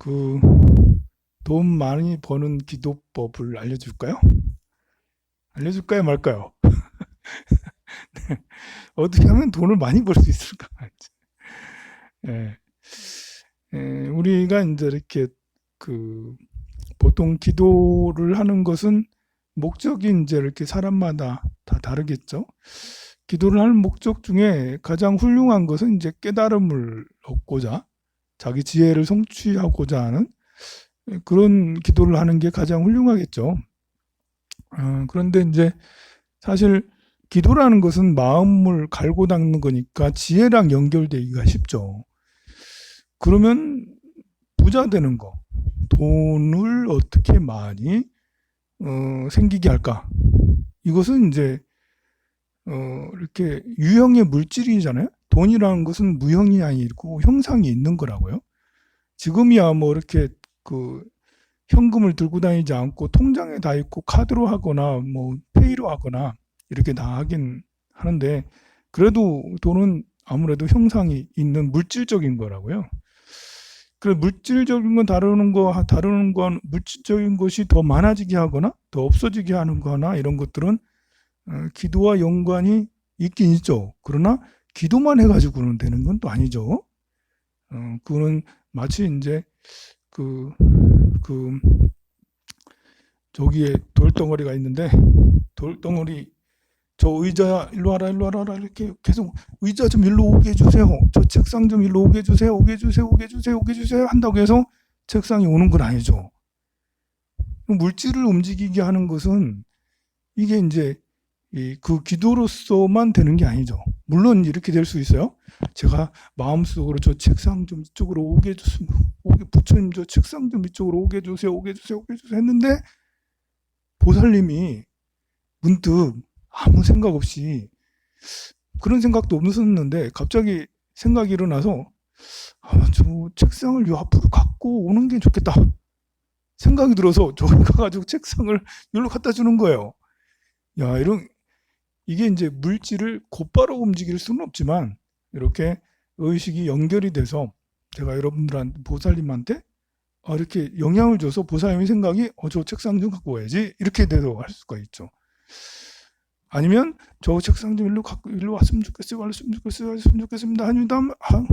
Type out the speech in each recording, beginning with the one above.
그 돈 많이 버는 기도법을 알려줄까요? 알려줄까요, 말까요? 어떻게 하면 돈을 많이 벌 수 있을까? 예, 우리가 이제 이렇게 그 보통 기도를 하는 것은 목적이 이제 이렇게 사람마다 다 다르겠죠. 기도를 하는 목적 중에 가장 훌륭한 것은 이제 깨달음을 얻고자 자기 지혜를 성취하고자 하는 그런 기도를 하는 게 가장 훌륭하겠죠. 그런데 이제 사실 기도라는 것은 마음을 갈고 닦는 거니까 지혜랑 연결되기가 쉽죠. 그러면 부자 되는 거, 돈을 어떻게 많이 생기게 할까? 이것은 이제 이렇게 유형의 물질이잖아요. 돈이라는 것은 무형이 아니고 형상이 있는 거라고요. 지금이야 뭐 이렇게 그 현금을 들고 다니지 않고 통장에 다 있고 카드로 하거나 뭐 페이로 하거나 이렇게 다 하긴 하는데 그래도 돈은 아무래도 형상이 있는 물질적인 거라고요. 그래 물질적인 건 다루는 건 물질적인 것이 더 많아지게 하거나 더 없어지게 하는 거나 이런 것들은 기도와 연관이 있긴 있죠. 그러나 기도만 해가지고는 되는 건 또 아니죠. 그거는 마치 이제 그, 그, 저기에 돌덩어리가 있는데, 돌덩어리, 저 의자, 일로 와라, 일로 와라, 이렇게 계속 의자 좀 일로 오게 해주세요. 저 책상 좀 일로 오게 해주세요. 오게 해주세요. 오게 해주세요. 오게 해주세요. 한다고 해서 책상이 오는 건 아니죠. 물질을 움직이게 하는 것은 이게 이제 그 기도로서만 되는 게 아니죠. 물론 이렇게 될 수 있어요. 제가 마음속으로 저 책상 좀 이쪽으로 오게 해주세요. 부처님 저 책상 좀 이쪽으로 오게 해주세요. 오게 해주세요. 오게 해주세요. 했는데 보살님이 문득 아무 생각 없이 그런 생각도 없었는데 갑자기 생각이 일어나서 저 책상을 요 앞으로 갖고 오는 게 좋겠다. 생각이 들어서 저기 가가지고 책상을 여기로 갖다 주는 거예요. 야, 이게 이제 물질을 곧바로 움직일 수는 없지만 이렇게 의식이 연결이 돼서 제가 여러분들한테 보살님한테 이렇게 영향을 줘서 보살님의 생각이 저 책상 좀 갖고 와야지 이렇게 돼도 할 수가 있죠. 아니면 저 책상 좀 일로 왔으면 좋겠어요. 왔으면 좋겠습니다. 아니면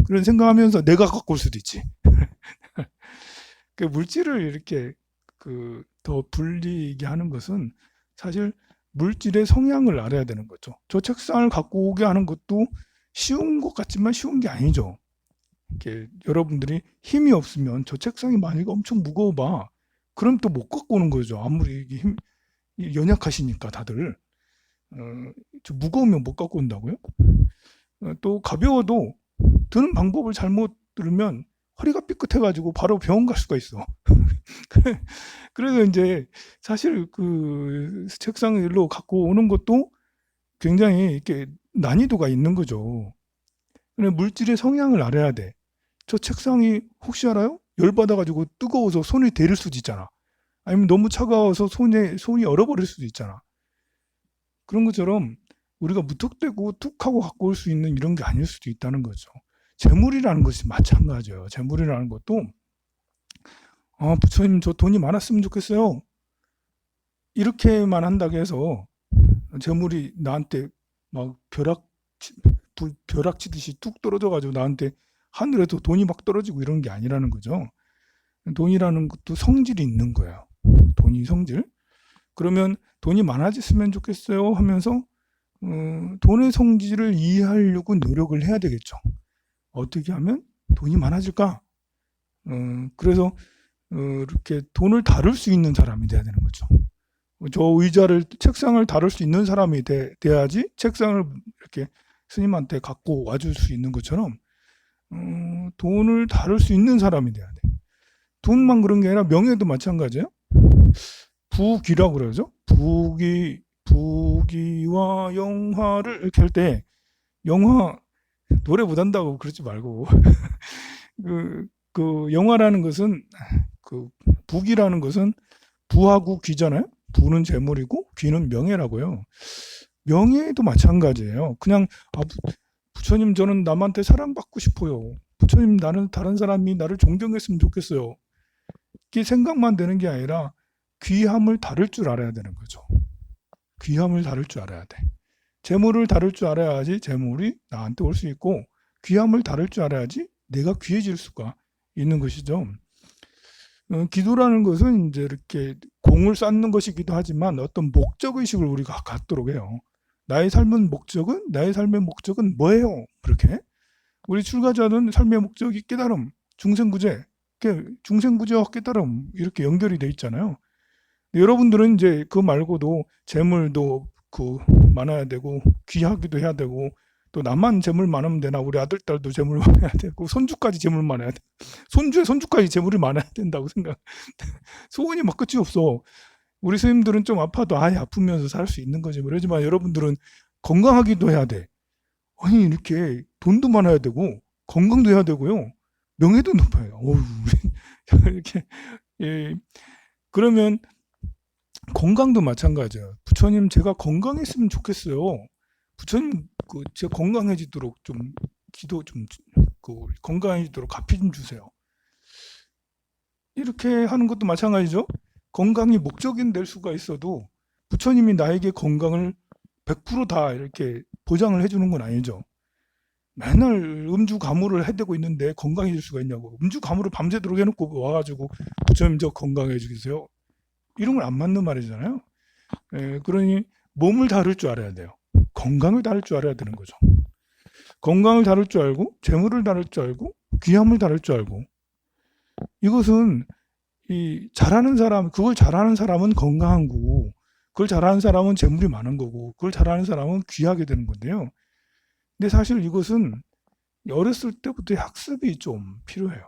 그런 생각하면서 내가 갖고 올 수도 있지. 그 물질을 이렇게 더 불리게 하는 것은 사실 물질의 성향을 알아야 되는 거죠. 저 책상을 갖고 오게 하는 것도 쉬운 것 같지만 쉬운 게 아니죠. 이렇게 여러분들이 힘이 없으면 저 책상이 만약에 엄청 무거워봐. 그럼 또 못 갖고 오는 거죠. 아무리 연약하시니까 다들. 저 무거우면 못 갖고 온다고요? 또 가벼워도 드는 방법을 잘못 들으면 허리가 삐끗해가지고 바로 병원 갈 수가 있어. 그래서 이제 사실 그 책상을 일로 갖고 오는 것도 굉장히 이렇게 난이도가 있는 거죠. 근데 물질의 성향을 알아야 돼. 저 책상이 혹시 알아요? 열받아가지고 뜨거워서 손이 데릴 수도 있잖아. 아니면 너무 차가워서 손이 얼어버릴 수도 있잖아. 그런 것처럼 우리가 무턱대고 툭 하고 갖고 올 수 있는 이런 게 아닐 수도 있다는 거죠. 재물이라는 것이 마찬가지예요. 재물이라는 것도 부처님 저 돈이 많았으면 좋겠어요. 이렇게만 한다고 해서 재물이 나한테 막 벼락 치듯이 뚝 떨어져가지고 나한테 하늘에서 돈이 막 떨어지고 이런 게 아니라는 거죠. 돈이라는 것도 성질이 있는 거예요. 돈이 성질. 그러면 돈이 많아졌으면 좋겠어요 하면서 돈의 성질을 이해하려고 노력을 해야 되겠죠. 어떻게 하면 돈이 많아질까? 그래서 이렇게 돈을 다룰 수 있는 사람이 돼야 되는 거죠. 저 책상을 다룰 수 있는 사람이 돼야지 책상을 이렇게 스님한테 갖고 와줄 수 있는 것처럼 돈을 다룰 수 있는 사람이 돼야 돼. 돈만 그런 게 아니라 명예도 마찬가지예요. 부귀라고 그러죠. 부귀와 영화를 이렇게 할 때 영화 노래 못한다고 그러지 말고 그 영화라는 것은 부귀라는 것은 부하고 귀잖아요. 부는 재물이고 귀는 명예라고요. 명예도 마찬가지예요. 그냥 부처님 저는 남한테 사랑받고 싶어요. 부처님 나는 다른 사람이 나를 존경했으면 좋겠어요. 이게 생각만 되는 게 아니라 귀함을 다룰 줄 알아야 되는 거죠. 귀함을 다룰 줄 알아야 돼. 재물을 다룰 줄 알아야지 재물이 나한테 올 수 있고, 귀함을 다룰 줄 알아야지 내가 귀해질 수가 있는 것이죠. 기도라는 것은 이제 이렇게 공을 쌓는 것이기도 하지만 어떤 목적의식을 우리가 갖도록 해요. 나의 삶의 목적은 뭐예요? 그렇게 우리 출가자는 삶의 목적이 깨달음, 중생구제, 중생구제와 깨달음 이렇게 연결이 돼 있잖아요. 여러분들은 이제 그 말고도 재물도 많아야 되고 귀하기도 해야 되고, 또 나만 재물 많으면 되나, 우리 아들 딸도 재물 많아야 되고 손주까지 재물 많아야 돼. 손주까지 재물이 많아야 된다고 생각. 소원이 막 끝이 없어. 우리 스님들은 좀 아파도 아예 아프면서 살 수 있는 거지. 그러지만 여러분들은 건강하기도 해야 돼. 아니 이렇게 돈도 많아야 되고 건강도 해야 되고요. 명예도 높아요. 이렇게 예. 그러면 건강도 마찬가지야. 부처님 제가 건강했으면 좋겠어요. 부처님 제가 건강해지도록 좀 기도 좀 건강해지도록 가피 좀 주세요. 이렇게 하는 것도 마찬가지죠. 건강이 목적인 될 수가 있어도 부처님이 나에게 건강을 100% 다 이렇게 보장을 해주는 건 아니죠. 맨날 음주 가무를 해대고 있는데 건강해질 수가 있냐고. 음주 가무를 밤새도록 해놓고 와가지고 부처님 저 건강해 주세요. 이런 건 안 맞는 말이잖아요. 그러니 몸을 다룰 줄 알아야 돼요. 건강을 다룰 줄 알아야 되는 거죠. 건강을 다룰 줄 알고, 재물을 다룰 줄 알고, 귀함을 다룰 줄 알고. 이것은 그걸 잘하는 사람은 건강한 거고, 그걸 잘하는 사람은 재물이 많은 거고, 그걸 잘하는 사람은 귀하게 되는 건데요. 근데 사실 이것은 어렸을 때부터 학습이 좀 필요해요.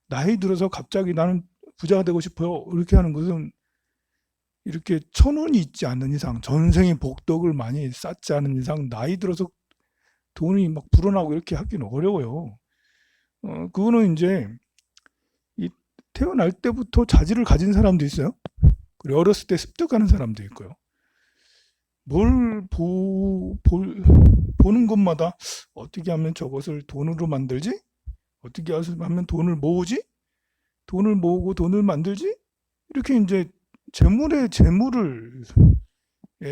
나이 들어서 갑자기 나는 부자가 되고 싶어요. 이렇게 하는 것은 이렇게 천운이 있지 않는 이상, 전생의 복덕을 많이 쌓지 않은 이상 나이 들어서 돈이 막 불어나고 이렇게 하기는 어려워요. 그거는 이제 태어날 때부터 자질을 가진 사람도 있어요. 그리고 어렸을 때 습득하는 사람도 있고요. 뭘 보는 것마다 어떻게 하면 저것을 돈으로 만들지? 어떻게 하면 돈을 모으지? 돈을 모으고 돈을 만들지? 이렇게 이제 재물을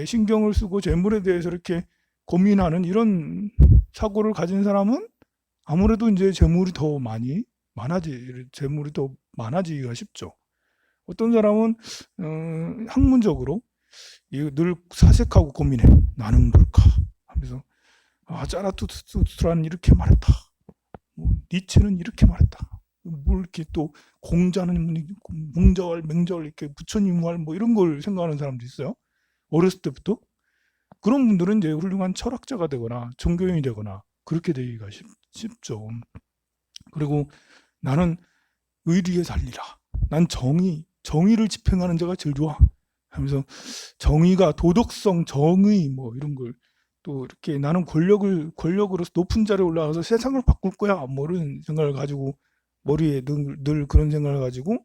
신경을 쓰고 재물에 대해서 이렇게 고민하는 이런 사고를 가진 사람은 아무래도 이제 재물이 더 많아지기가 쉽죠. 어떤 사람은 학문적으로 늘 사색하고 고민해. 나는 뭘까? 하면서 짜라투스트라는 이렇게 말했다. 니체는 이렇게 말했다. 뭐 이렇게 또 공자는 몽자왈 맹자왈 이렇게 부처님왈 뭐 이런 걸 생각하는 사람도 있어요. 어렸을 때부터. 그런 분들은 이제 훌륭한 철학자가 되거나 종교인이 되거나 그렇게 되기가 쉽죠. 그리고 나는 의리에 살리라. 난 정의를 집행하는 자가 제일 좋아. 하면서 정의가 도덕성, 정의 뭐 이런 걸 또 이렇게 나는 권력으로서 높은 자리에 올라가서 세상을 바꿀 거야. 뭐 이런 생각을 가지고 머리에 늘 그런 생각을 가지고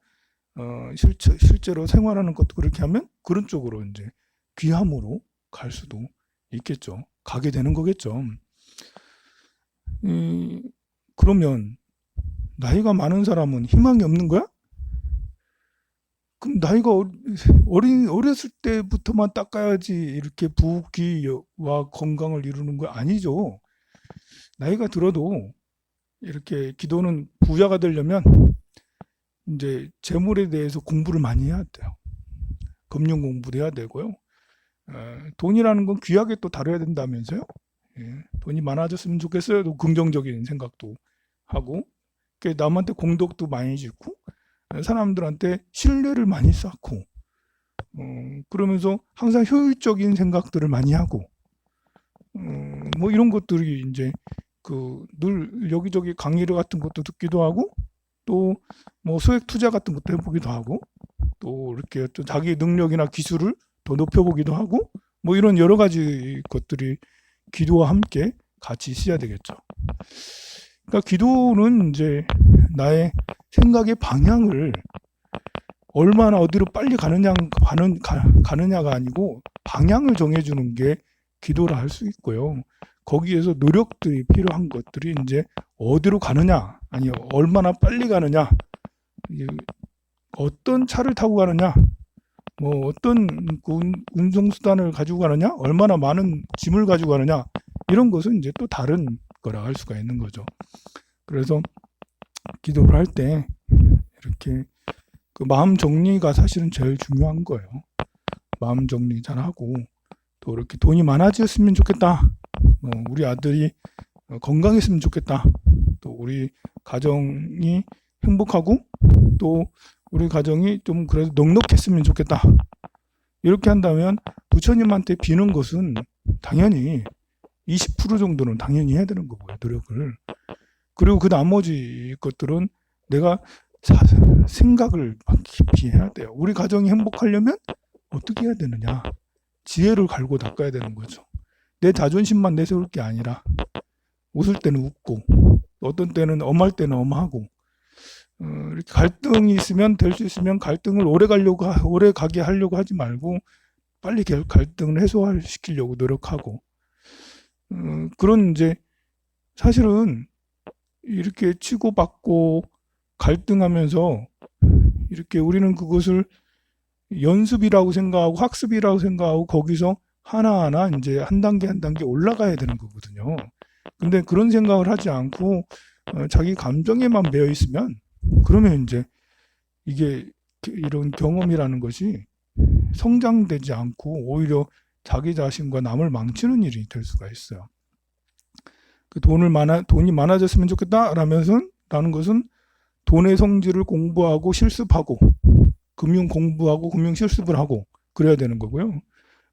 실제로 생활하는 것도 그렇게 하면 그런 쪽으로 이제 귀함으로 갈 수도 있겠죠. 가게 되는 거겠죠. 그러면 나이가 많은 사람은 희망이 없는 거야? 그럼 나이가 어렸을 때부터만 닦아야지 이렇게 부귀와 건강을 이루는 거 아니죠. 나이가 들어도 이렇게 기도는 부자가 되려면 이제 재물에 대해서 공부를 많이 해야 돼요. 금융 공부도 해야 되고요. 돈이라는 건 귀하게 또 다뤄야 된다면서요. 돈이 많아졌으면 좋겠어요. 또 긍정적인 생각도 하고 남한테 공덕도 많이 짓고 사람들한테 신뢰를 많이 쌓고 그러면서 항상 효율적인 생각들을 많이 하고 뭐 이런 것들이 이제 늘 여기저기 강의를 같은 것도 듣기도 하고 또 뭐 소액 투자 같은 것도 해보기도 하고 또 이렇게 또 자기 능력이나 기술을 더 높여보기도 하고 뭐 이런 여러 가지 것들이 기도와 함께 같이 있어야 되겠죠. 그러니까 기도는 이제 나의 생각의 방향을 얼마나 어디로 빨리 가느냐가 아니고 방향을 정해주는 게 기도라 할 수 있고요. 거기에서 노력들이 필요한 것들이 이제 어디로 가느냐, 아니 얼마나 빨리 가느냐, 어떤 차를 타고 가느냐, 뭐 어떤 운송수단을 가지고 가느냐, 얼마나 많은 짐을 가지고 가느냐, 이런 것은 이제 또 다른 거라 할 수가 있는 거죠. 그래서 기도를 할 때 이렇게 그 마음 정리가 사실은 제일 중요한 거예요. 마음 정리 잘 하고, 또 이렇게 돈이 많아졌으면 좋겠다. 우리 아들이 건강했으면 좋겠다. 또 우리 가정이 행복하고, 또 우리 가정이 좀 그래도 넉넉했으면 좋겠다. 이렇게 한다면 부처님한테 비는 것은 당연히 20% 정도는 당연히 해야 되는 거고요, 노력을. 그리고 그 나머지 것들은 내가 생각을 깊이 해야 돼요. 우리 가정이 행복하려면 어떻게 해야 되느냐, 지혜를 갈고 닦아야 되는 거죠. 내 자존심만 내세울 게 아니라 웃을 때는 웃고, 어떤 때는 엄할 때는 엄하고, 이렇게 갈등이 있으면, 될 수 있으면 갈등을 오래 가게 하려고 하지 말고 빨리 갈등을 해소시키려고 노력하고, 그런 이제 사실은 이렇게 치고받고 갈등하면서 이렇게 우리는 그것을 연습이라고 생각하고 학습이라고 생각하고 거기서 하나하나 이제 한 단계 한 단계 올라가야 되는 거거든요. 근데 그런 생각을 하지 않고 자기 감정에만 매여 있으면, 그러면 이제 이게 이런 경험이라는 것이 성장되지 않고 오히려 자기 자신과 남을 망치는 일이 될 수가 있어요. 그 돈이 많아졌으면 좋겠다라는 것은 돈의 성질을 공부하고 실습하고, 금융 공부하고 금융 실습을 하고 그래야 되는 거고요.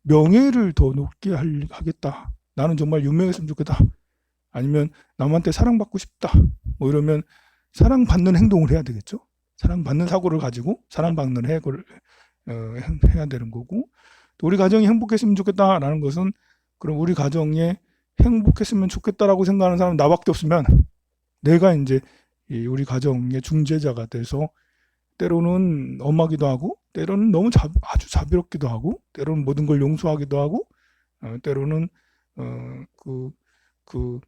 명예를 더 높게 하겠다. 나는 정말 유명했으면 좋겠다. 아니면 남한테 사랑받고 싶다. 뭐 이러면 사랑받는 행동을 해야 되겠죠. 사랑받는 사고를 가지고 사랑받는 해고를 해야 되는 거고, 또 우리 가정이 행복했으면 좋겠다라는 것은, 그럼 우리 가정에 행복했으면 좋겠다라고 생각하는 사람은 나밖에 없으면 내가 이제 우리 가정의 중재자가 돼서 때로는 엄하기도 하고, 때로는 너무 아주 자비롭기도 하고, 때로는 모든 걸 용서하기도 하고, 때로는 그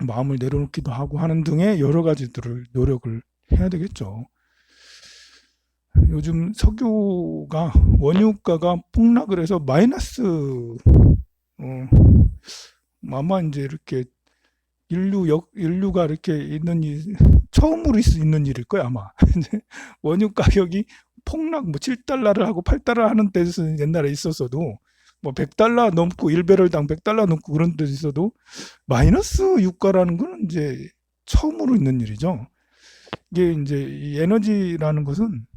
마음을 내려놓기도 하고 하는 등의 여러 가지들을 노력을 해야 되겠죠. 요즘 석유가, 원유가가 폭락을 해서 마이너스, 아마 이제 이렇게 인류가 이렇게 있는 처음으로 있는 일일 거야 아마. 원유 가격이 폭락, 뭐 7달러를 하고 8달러 하는 때는 옛날에 있었어도, 뭐 100달러 넘고 1배럴당 100달러 넘고 그런 데 있어도 마이너스 유가라는 건 이제 처음으로 있는 일이죠. 이게 이제 이 에너지라는 것은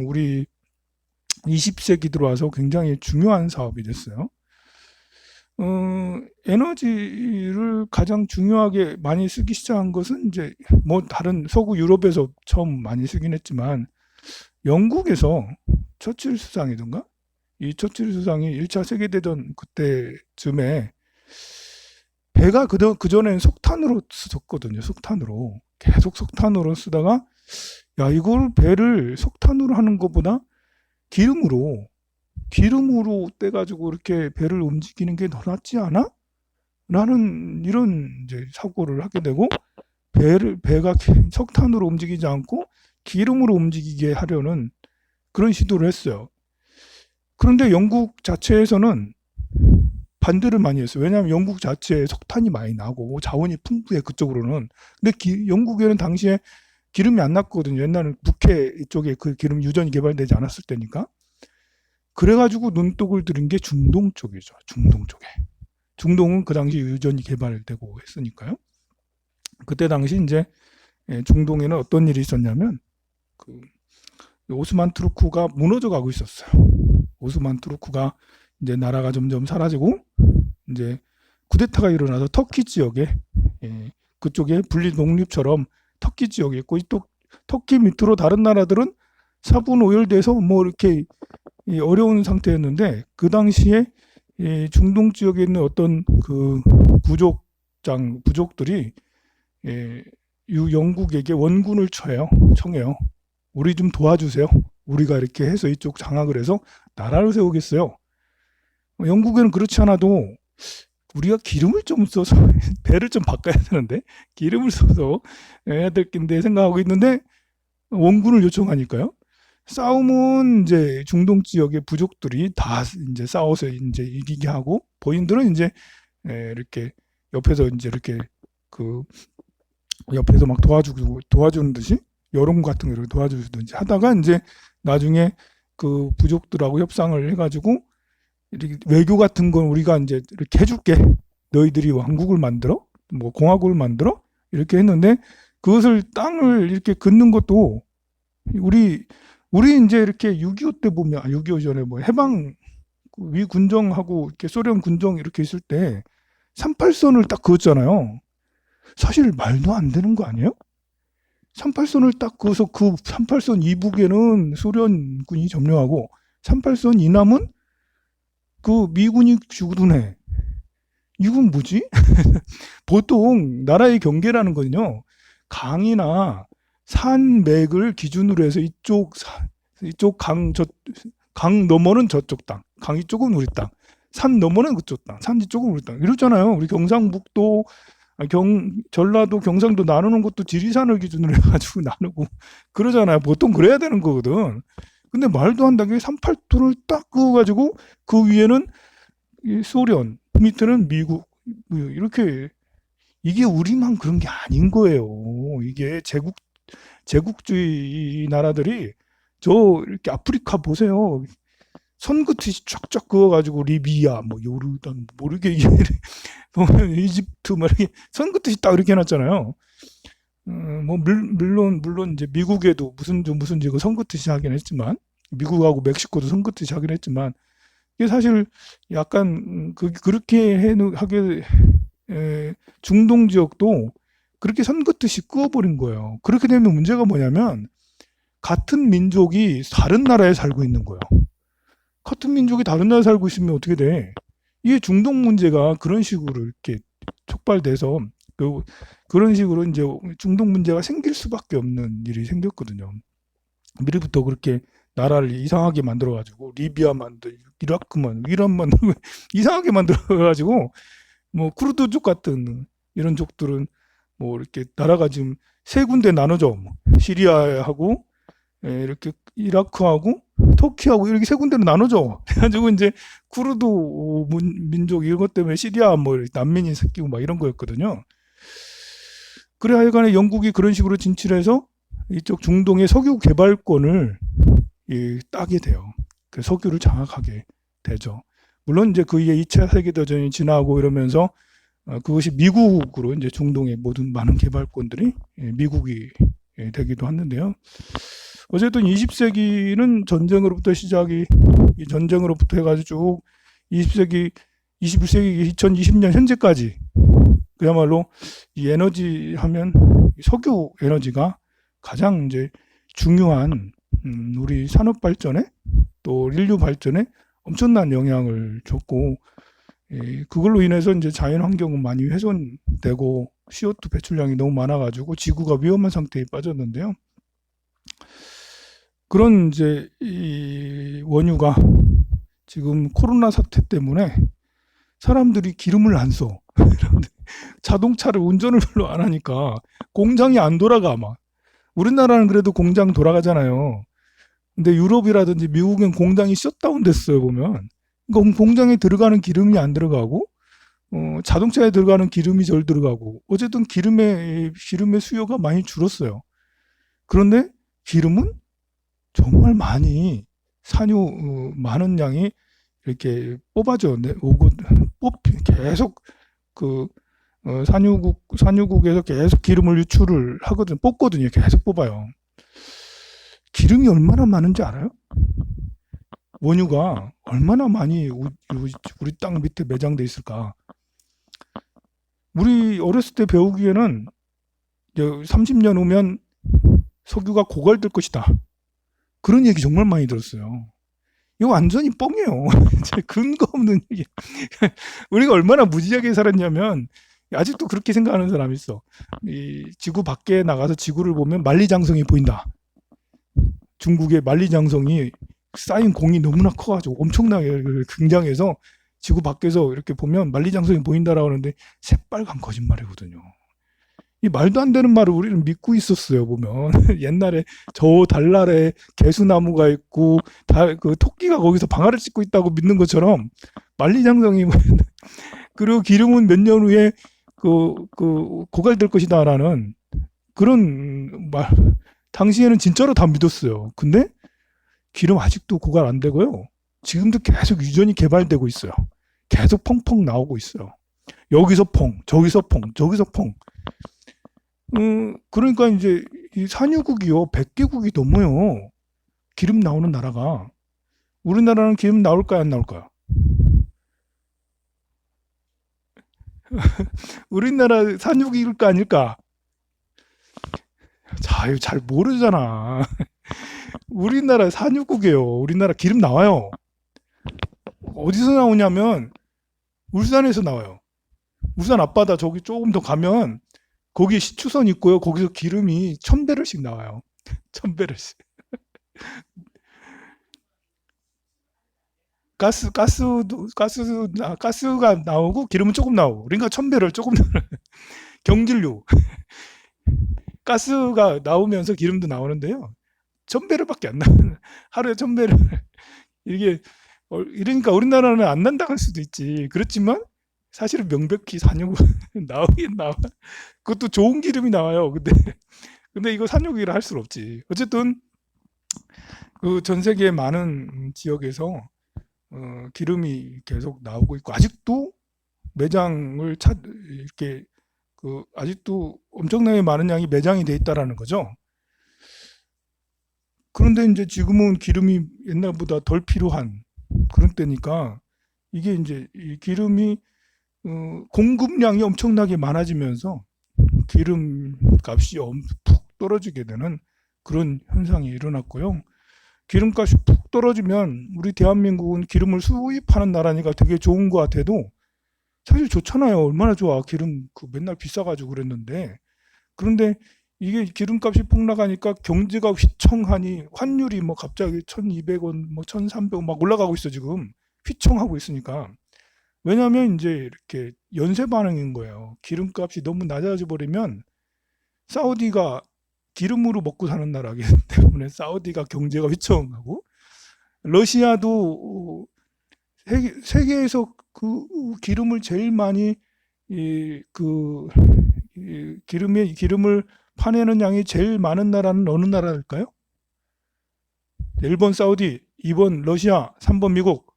우리 20세기 들어와서 굉장히 중요한 사업이 됐어요. 에너지를 가장 중요하게 많이 쓰기 시작한 것은 이제 뭐 다른 서구 유럽에서 처음 많이 쓰긴 했지만, 영국에서 처칠 수상이던가, 이 처칠 수상이 1차 세계대전 그때쯤에 배가 그전에는 석탄으로 썼거든요. 석탄으로 계속 석탄으로 쓰다가, 야, 이걸 배를 석탄으로 하는 것보다 기름으로 떼가지고 이렇게 배를 움직이는 게 더 낫지 않아? 라는 이런 이제 사고를 하게 되고, 배가 석탄으로 움직이지 않고 기름으로 움직이게 하려는 그런 시도를 했어요. 그런데 영국 자체에서는 반대를 많이 했어요. 왜냐하면 영국 자체에 석탄이 많이 나고 자원이 풍부해, 그쪽으로는. 근데 영국에는 당시에 기름이 안 났거든요. 옛날에는 북해 이쪽에 그 기름 유전이 개발되지 않았을 때니까. 그래가지고 눈독을 들인 게 중동 쪽이죠. 중동 쪽에. 중동은 그 당시 유전이 개발되고 했으니까요. 그때 당시 이제 중동에는 어떤 일이 있었냐면, 그 오스만 투르크가 무너져 가고 있었어요. 오스만 투르크가 이제 나라가 점점 사라지고, 이제 쿠데타가 일어나서 터키 지역에, 그쪽에 분리 독립처럼 터키 지역에 있고, 또 터키 밑으로 다른 나라들은 사분오열돼서 뭐 이렇게 어려운 상태였는데, 그 당시에 중동 지역에 있는 어떤 그 부족들이 영국에게 원군을 청해요. 우리 좀 도와주세요. 우리가 이렇게 해서 이쪽 장악을 해서 나라를 세우겠어요. 영국에는 그렇지 않아도 우리가 기름을 좀 써서 배를 좀 바꿔야 되는데, 기름을 써서 해야 될 텐데 생각하고 있는데 원군을 요청하니까요. 싸움은 이제 중동 지역의 부족들이 다 이제 싸워서 이제 이기게 하고 본인들은 이제 이렇게 옆에서 이제 이렇게 그 옆에서 막 도와주는 듯이 여론 같은 거 이렇게 도와주든지 하다가 이제 나중에 그 부족들하고 협상을 해가지고 이렇게 외교 같은 건 우리가 이제 이렇게 해줄게. 너희들이 왕국을 만들어, 뭐 공화국을 만들어 이렇게 했는데 그것을 땅을 이렇게 긋는 것도 우리 이제 이렇게 6.25 때 보면 6.25 전에 뭐 해방 위 군정하고 이렇게 소련 군정 이렇게 있을 때 38선을 딱 그었잖아요. 사실 말도 안 되는 거 아니에요? 38선을 딱 그어서 그 38선 이북에는 소련군이 점령하고 38선 이남은 그 미군이 주둔해. 이건 뭐지? 보통 나라의 경계라는 건요. 강이나 산맥을 기준으로 해서 이쪽 강 너머는 저쪽 땅, 강 이쪽은 우리 땅, 산 너머는 그쪽 땅, 산 이쪽은 우리 땅. 이렇잖아요. 우리 경상북도, 전라도, 경상도 나누는 것도 지리산을 기준으로 해가지고 나누고 그러잖아요. 보통 그래야 되는 거거든. 근데 말도 안 되게 38도를 딱 그어가지고 그 위에는 소련, 밑에는 미국, 이렇게 이게 우리만 그런 게 아닌 거예요. 이게 제국주의 나라들이 저 이렇게 아프리카 보세요. 손끝이 쫙쫙 그어가지고 리비아, 뭐 요르단, 모르게 보면 이집트 막 이렇게 손끝이 딱 이렇게 해놨잖아요. 뭐 물론 이제 미국에도 무슨 지금 손끝이 하긴 했지만 미국하고 멕시코도 손끝이 하긴 했지만 이게 사실 약간 그렇게 하게 중동 지역도 그렇게 선긋듯이 그어버린 거예요. 그렇게 되면 문제가 뭐냐면 같은 민족이 다른 나라에 살고 있는 거예요. 같은 민족이 다른 나라에 살고 있으면 어떻게 돼? 이게 중동 문제가 그런 식으로 이렇게 촉발돼서 그런 식으로 이제 중동 문제가 생길 수밖에 없는 일이 생겼거든요. 미리부터 그렇게 나라를 이상하게 만들어가지고 리비아 만들고 이라크 만들고 이란 만들고 이상하게 만들어가지고 뭐 쿠르드족 같은 이런 족들은 뭐 이렇게 나라가 지금 세 군데 나눠져. 뭐 시리아하고 이렇게 이라크하고 터키하고 이렇게 세 군데로 나눠져. 그래가지고 이제 쿠르드 민족 이것 때문에 시리아 뭐 난민이 생기고 막 이런 거였거든요. 그래 하여간에 영국이 그런 식으로 진출해서 이쪽 중동의 석유 개발권을 따게 돼요. 그 석유를 장악하게 되죠. 물론 이제 그 이후에 2차 세계대전이 지나고 이러면서 그것이 미국으로 이제 중동의 모든 많은 개발권들이 미국이 되기도 했는데요. 어쨌든 20세기는 전쟁으로부터 해가지고 쭉 20세기, 21세기 2020년 현재까지 그야말로 이 에너지 하면 석유 에너지가 가장 이제 중요한 우리 산업 발전에 또 인류 발전에 엄청난 영향을 줬고 그걸로 인해서 이제 자연 환경은 많이 훼손되고 CO2 배출량이 너무 많아가지고 지구가 위험한 상태에 빠졌는데요. 그런 이제 이 원유가 지금 코로나 사태 때문에 사람들이 기름을 안 써. 자동차를 운전을 별로 안 하니까 공장이 안 돌아가 막. 우리나라는 그래도 공장 돌아가잖아요. 근데 유럽이라든지 미국은 공장이 셧다운 됐어요 보면. 그러니까 공장에 들어가는 기름이 안 들어가고 자동차에 들어가는 기름이 덜 들어가고 어쨌든 기름의 수요가 많이 줄었어요. 그런데 기름은 정말 많이 많은 양이 이렇게 뽑아져 오고 계속 그 산유국에서 계속 기름을 유출을 하거든요. 뽑거든요. 계속 뽑아요. 기름이 얼마나 많은지 알아요? 원유가 얼마나 많이 우리 땅 밑에 매장돼 있을까? 우리 어렸을 때 배우기에는 30년 후면 석유가 고갈될 것이다. 그런 얘기 정말 많이 들었어요. 이거 완전히 뻥이에요. 근거 없는 얘기. 우리가 얼마나 무지하게 살았냐면 아직도 그렇게 생각하는 사람이 있어. 이 지구 밖에 나가서 지구를 보면 만리장성이 보인다. 중국의 만리장성이 쌓인 공이 너무나 커가지고 엄청나게 굉장해서 지구 밖에서 이렇게 보면 만리장성이 보인다라고 하는데 새빨간 거짓말이거든요. 이 말도 안 되는 말을 우리는 믿고 있었어요. 보면 옛날에 저 달날에 개수나무가 있고 그 토끼가 거기서 방아를 찢고 있다고 믿는 것처럼 만리장성이 그리고 기름은 몇 년 후에 고갈될 것이다라는 그런 말 당시에는 진짜로 다 믿었어요. 근데 기름 아직도 고갈 안 되고요. 지금도 계속 유전이 개발되고 있어요. 계속 펑펑 나오고 있어요. 여기서 펑, 저기서 펑, 저기서 펑. 그러니까 이제 이 산유국이요, 100개국이 넘어요. 기름 나오는 나라가. 우리나라는 기름 나올까요, 안 나올까요? 우리나라 산유국일까 아닐까? 자, 이거 잘 모르잖아. 우리나라 산유국이에요. 우리나라 기름 나와요. 어디서 나오냐면 울산에서 나와요. 울산 앞바다 저기 조금 더 가면 거기 시추선 있고요. 거기서 기름이 1000배럴씩 나와요. 1000배럴씩. 가스가 나오고 기름은 조금 나오고. 그러니까 1000배럴 조금 경질류. 가스가 나오면서 기름도 나오는데요. 1000배럴밖에 안 나와요. 하루에 1000배럴. 이게 이러니까 우리나라는 안 난다 할 수도 있지. 그렇지만 사실은 명백히 산유국 나오긴 나와. 그것도 좋은 기름이 나와요. 근데 이거 산유국이라 할 수는 없지. 어쨌든 그 전 세계 많은 지역에서 기름이 계속 나오고 있고 아직도 매장을 이렇게 아직도 엄청나게 많은 양이 매장이 돼 있다라는 거죠. 그런데 이제 지금은 기름이 옛날보다 덜 필요한 그런 때니까 이게 이제 이 기름이 공급량이 엄청나게 많아지면서 기름 값이 푹 떨어지게 되는 그런 현상이 일어났고요. 기름값이 푹 떨어지면 우리 대한민국은 기름을 수입하는 나라니까 되게 좋은 것 같아도 사실 좋잖아요. 얼마나 좋아. 기름 맨날 비싸가지고 그랬는데. 그런데 이게 기름값이 폭락하니까 경제가 휘청하니 환율이 뭐 갑자기 1200원, 뭐 1300원 막 올라가고 있어 지금. 휘청하고 있으니까. 왜냐하면 이제 이렇게 연쇄 반응인 거예요. 기름값이 너무 낮아져 버리면 사우디가 기름으로 먹고 사는 나라이기 때문에 사우디가 경제가 휘청하고 러시아도 세계에서 그 기름을 제일 많이 기름을 파내는 양이 제일 많은 나라는 어느 나라일까요? 1번 사우디, 2번 러시아, 3번 미국.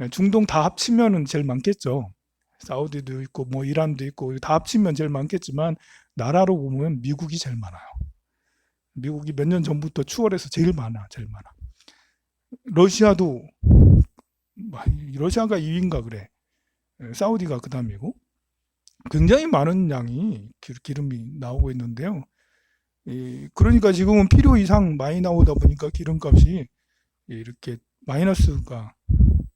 중동 다 합치면은 제일 많겠죠. 사우디도 있고 뭐 이란도 있고 다 합치면 제일 많겠지만 나라로 보면 미국이 제일 많아요. 미국이 몇 년 전부터 추월해서 제일 많아. 러시아도 러시아가 2위인가 그래. 사우디가 그 다음이고 굉장히 많은 양이 기름이 나오고 있는데요. 그러니까 지금은 필요 이상 많이 나오다 보니까 기름값이 이렇게 마이너스가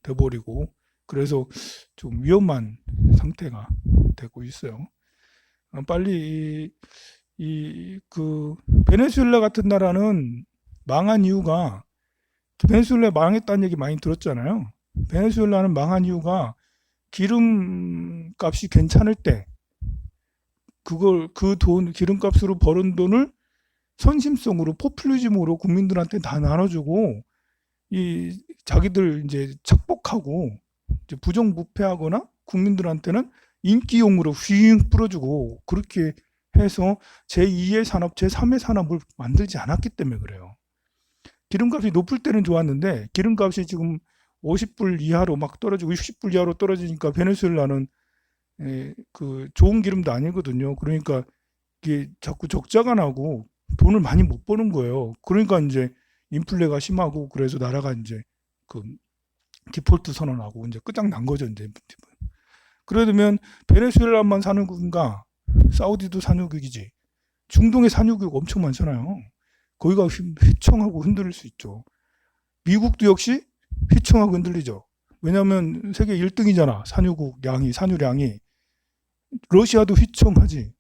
돼버리고 그래서 좀 위험한 상태가 되고 있어요. 빨리 베네수엘라 같은 나라는 망한 이유가 베네수엘라 망했다는 얘기 많이 들었잖아요. 베네수엘라는 망한 이유가 기름값이 괜찮을 때 기름값으로 벌은 돈을 선심성으로 포퓰리즘으로 국민들한테 다 나눠주고 자기들 이제 착복하고 이제 부정부패하거나 국민들한테는 인기용으로 휘잉 뿌려주고 그렇게 해서 제2의 산업, 제3의 산업을 만들지 않았기 때문에 그래요. 기름값이 높을 때는 좋았는데 기름값이 지금 50불 이하로 막 떨어지고 60불 이하로 떨어지니까 베네수엘라는 좋은 기름도 아니거든요. 그러니까 이게 자꾸 적자가 나고 돈을 많이 못 버는 거예요. 그러니까 이제 인플레가 심하고 그래서 나라가 이제 디폴트 선언하고 이제 끝장난 거죠. 이제 그러면 베네수엘라만 산유국인가? 사우디도 산유국이지. 중동의 산유국 엄청 많잖아요. 거기가 휘청하고 흔들릴 수 있죠. 미국도 역시 휘청하고 흔들리죠. 왜냐하면 세계 1등이잖아. 산유량이. 러시아도 휘청하지.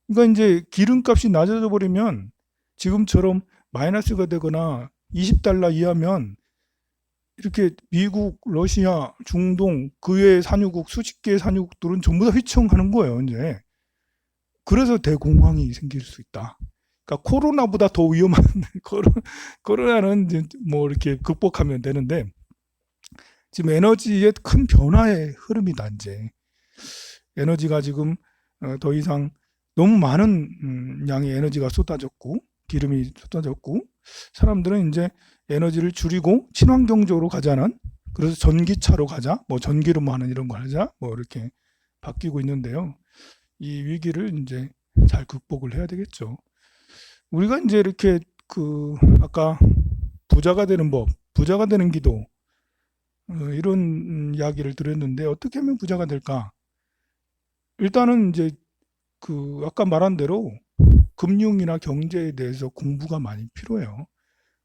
그러니까 이제 기름값이 낮아져 버리면 지금처럼 마이너스가 되거나 20달러 이하면 이렇게 미국, 러시아, 중동 그 외의 산유국 수십 개의 산유국들은 전부 다 휘청하는 거예요. 이제 그래서 대공황이 생길 수 있다. 그러니까 코로나보다 더 위험한 코로나는 이제 뭐 이렇게 극복하면 되는데 지금 에너지의 큰 변화의 흐름이다. 이제 에너지가 지금 더 이상 너무 많은 양의 에너지가 쏟아졌고 기름이 쏟아졌고 사람들은 이제 에너지를 줄이고 친환경적으로 가자는 그래서 전기차로 가자 뭐 전기로 하는 이런 거 하자 뭐 이렇게 바뀌고 있는데요. 이 위기를 이제 잘 극복을 해야 되겠죠. 우리가 이제 이렇게 그 아까 부자가 되는 법, 부자가 되는 기도 이런 이야기를 드렸는데 어떻게 하면 부자가 될까? 일단은 이제 그 아까 말한 대로 금융이나 경제에 대해서 공부가 많이 필요해요.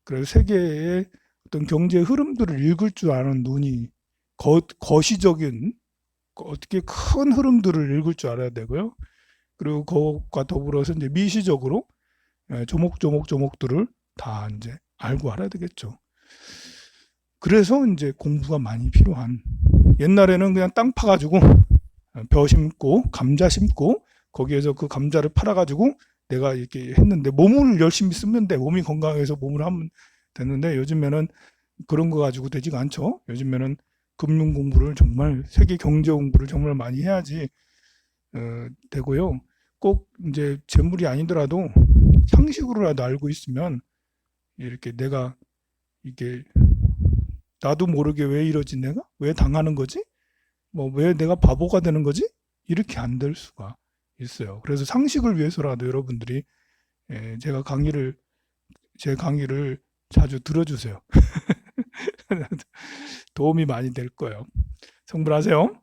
그래서 세계의 어떤 경제 흐름들을 읽을 줄 아는 눈이 거시적인 어떻게 큰 흐름들을 읽을 줄 알아야 되고요. 그리고 그것과 더불어서 이제 미시적으로 조목조목조목들을 다 이제 알고 알아야 되겠죠. 그래서 이제 공부가 많이 필요한 옛날에는 그냥 땅 파가지고 벼 심고 감자 심고 거기에서 그 감자를 팔아가지고 내가 이렇게 했는데 몸을 열심히 쓰면 돼. 몸이 건강해서 몸을 하면 됐는데 요즘에는 그런 거 가지고 되지가 않죠. 요즘에는 금융 공부를 정말 세계 경제 공부를 정말 많이 해야지 되고요. 꼭 이제 재물이 아니더라도 상식으로라도 알고 있으면 이렇게 내가 이게 나도 모르게 왜 이러지 내가? 왜 당하는 거지? 뭐 왜 내가 바보가 되는 거지? 이렇게 안 될 수가 있어요. 그래서 상식을 위해서라도 여러분들이 제 강의를 자주 들어주세요. 도움이 많이 될 거예요. 성불하세요.